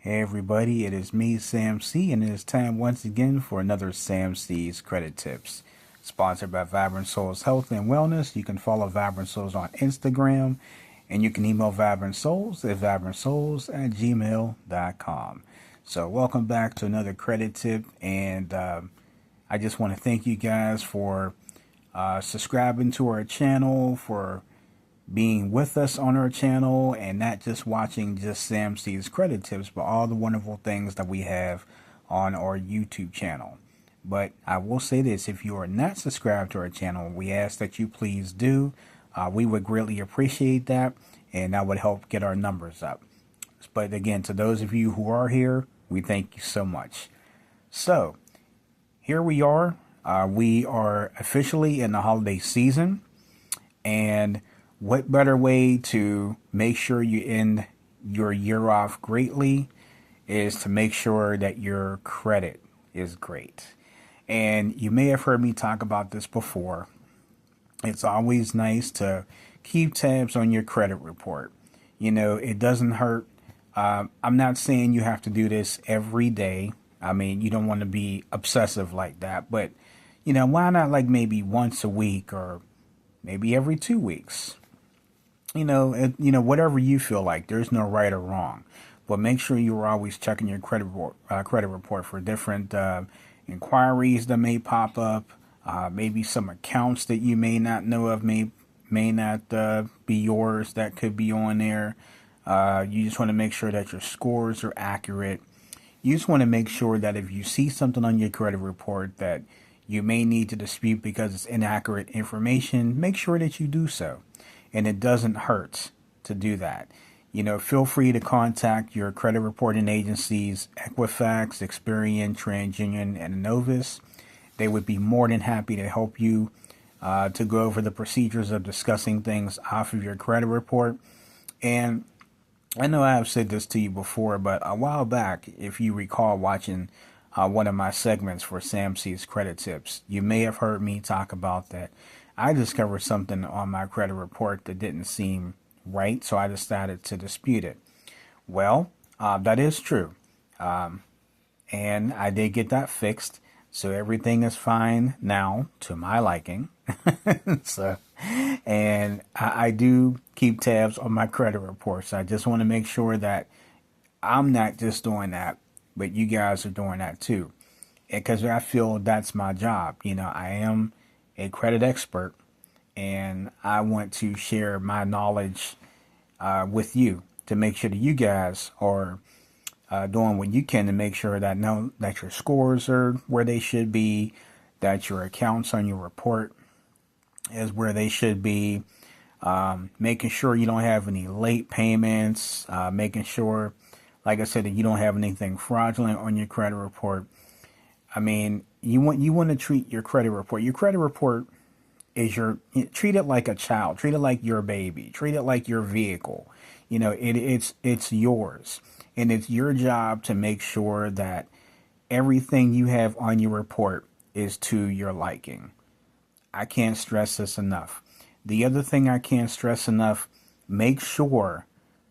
Hey everybody, it is me, Sam C, and it is time once again for another Sam C's Credit Tips. Sponsored by Vibrant Souls Health and Wellness. You can follow Vibrant Souls on Instagram, and you can email Vibrant Souls at vibrantsouls@gmail.com. So welcome back to another credit tip, and I just want to thank you guys for subscribing to our channel, for being with us on our channel, and not just watching just Sam C's Credit Tips, but all the wonderful things that we have on our YouTube channel. But I will say this, if you are not subscribed to our channel, we ask that you please do. We would greatly appreciate that, and that would help get our numbers up. But again, to those of you who are here, we thank you so much. So, here we are. We are officially in the holiday season, and what better way to make sure you end your year off greatly is to make sure that your credit is great. And you may have heard me talk about this before. It's always nice to keep tabs on your credit report. You know, it doesn't hurt. I'm not saying you have to do this every day. I mean, you don't want to be obsessive like that. But, you know, why not like maybe once a week or maybe every 2 weeks? Whatever you feel like. There's no right or wrong, but make sure you're always checking your credit report for different inquiries that may pop up. Maybe some accounts that you may not know of may not be yours that could be on there. You just want to make sure that your scores are accurate. You just want to make sure that if you see something on your credit report that you may need to dispute because it's inaccurate information, make sure that you do so. And it doesn't hurt to do that. You know, feel free to contact your credit reporting agencies, Equifax, Experian, TransUnion, and Innovis. They would be more than happy to help you to go over the procedures of discussing things off of your credit report. And I know I have said this to you before, but a while back, if you recall watching one of my segments for Sam C's Credit Tips, you may have heard me talk about that. I discovered something on my credit report that didn't seem right, so I decided to dispute it. Well, that is true. And I did get that fixed, so everything is fine now to my liking. And I do keep tabs on my credit reports. I just want to make sure that I'm not just doing that, but you guys are doing that too. Because I feel that's my job. You know, I am a credit expert, and I want to share my knowledge with you to make sure that you guys are doing what you can to make sure that that your scores are where they should be, that your accounts on your report is where they should be, making sure you don't have any late payments, making sure, like I said, that you don't have anything fraudulent on your credit report. I mean, you want to treat your credit report. Your credit report is treat it like a child, treat it like your baby, treat it like your vehicle. You know, it's yours, and it's your job to make sure that everything you have on your report is to your liking. I can't stress this enough. The other thing I can't stress enough, make sure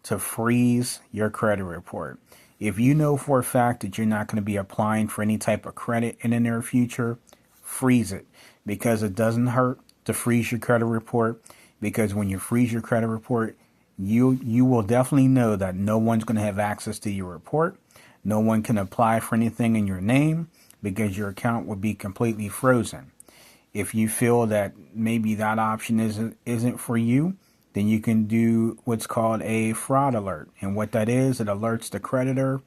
to freeze your credit report. If you know for a fact that you're not going to be applying for any type of credit in the near future, freeze it, because it doesn't hurt to freeze your credit report. Because when you freeze your credit report, you will definitely know that no one's going to have access to your report. No one can apply for anything in your name because your account will be completely frozen. If you feel that maybe that option isn't for you, then you can do what's called a fraud alert. And what that is, it alerts the creditor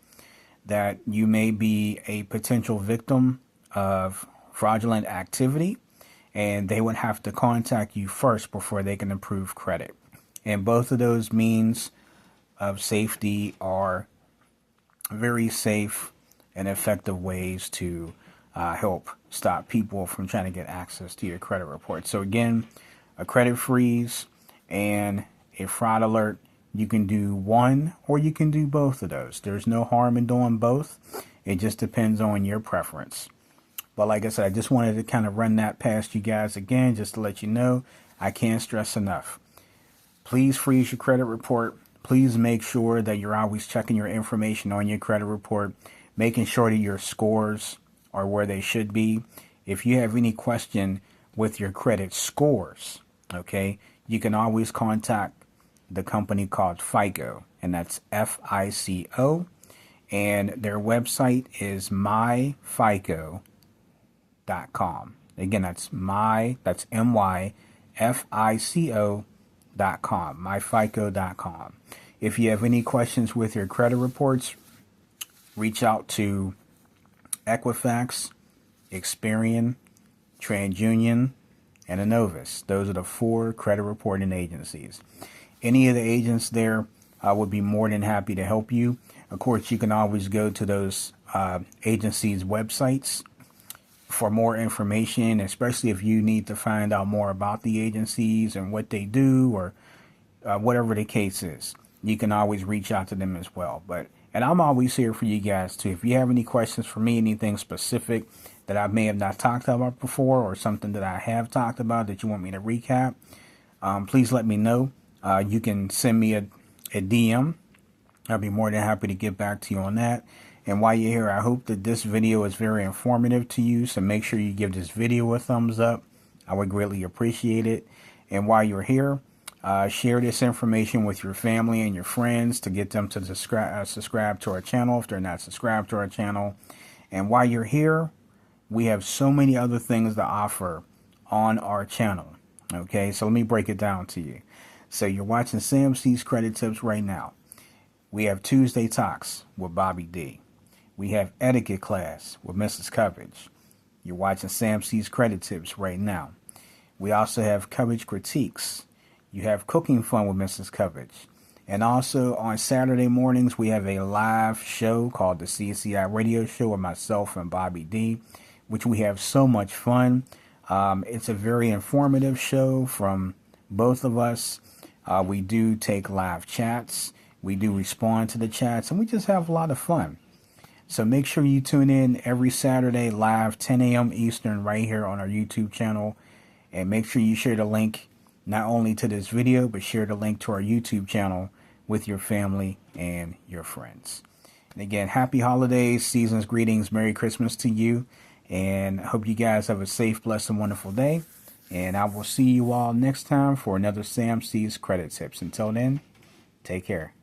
that you may be a potential victim of fraudulent activity, and they would have to contact you first before they can approve credit. And both of those means of safety are very safe and effective ways to help stop people from trying to get access to your credit report. So again, a credit freeze and a fraud alert, you can do one or you can do both of those. There's no harm in doing both. It just depends on your preference. But like I said, I just wanted to kind of run that past you guys again, just to let you know. I can't stress enough. Please freeze your credit report. Please make sure that you're always checking your information on your credit report, making sure that your scores are where they should be. If you have any question with your credit scores, okay, you can always contact the company called FICO, and that's FICO, and their website is myfico.com. Again, that's myfico.com, myfico.com. If you have any questions with your credit reports, reach out to Equifax, Experian, TransUnion, and Innovis. Those are the 4 credit reporting agencies. Any of the agents there would be more than happy to help you. Of course, you can always go to those agencies' websites for more information, especially if you need to find out more about the agencies and what they do, or whatever the case is. You can always reach out to them as well. And I'm always here for you guys too. If you have any questions for me, anything specific that I may have not talked about before, or something that I have talked about that you want me to recap, please let me know. You can send me a DM. I'll be more than happy to get back to you on that. And while you're here, I hope that this video is very informative to you. So make sure you give this video a thumbs up. I would greatly appreciate it. And while you're here, share this information with your family and your friends to get them to subscribe to our channel if they're not subscribed to our channel. And while you're here, we have so many other things to offer on our channel. Okay, so let me break it down to you. So you're watching Sam C's Credit Tips right now. We have Tuesday Talks with Bobby D. We have Etiquette Class with Mrs. Coverage. You're watching Sam C's Credit Tips right now. We also have Coverage Critiques. You have Cooking Fun with Mrs. Coverage. And also on Saturday mornings, we have a live show called the CCI Radio Show with myself and Bobby D, which we have so much fun. It's a very informative show from both of us. We do take live chats. We do respond to the chats, and we just have a lot of fun. So make sure you tune in every Saturday live, 10 a.m. Eastern, right here on our YouTube channel. And make sure you share the link not only to this video, but share the link to our YouTube channel with your family and your friends. And again, happy holidays, season's greetings, Merry Christmas to you. And I hope you guys have a safe, blessed, and wonderful day. And I will see you all next time for another Sam C's Credit Tips. Until then, take care.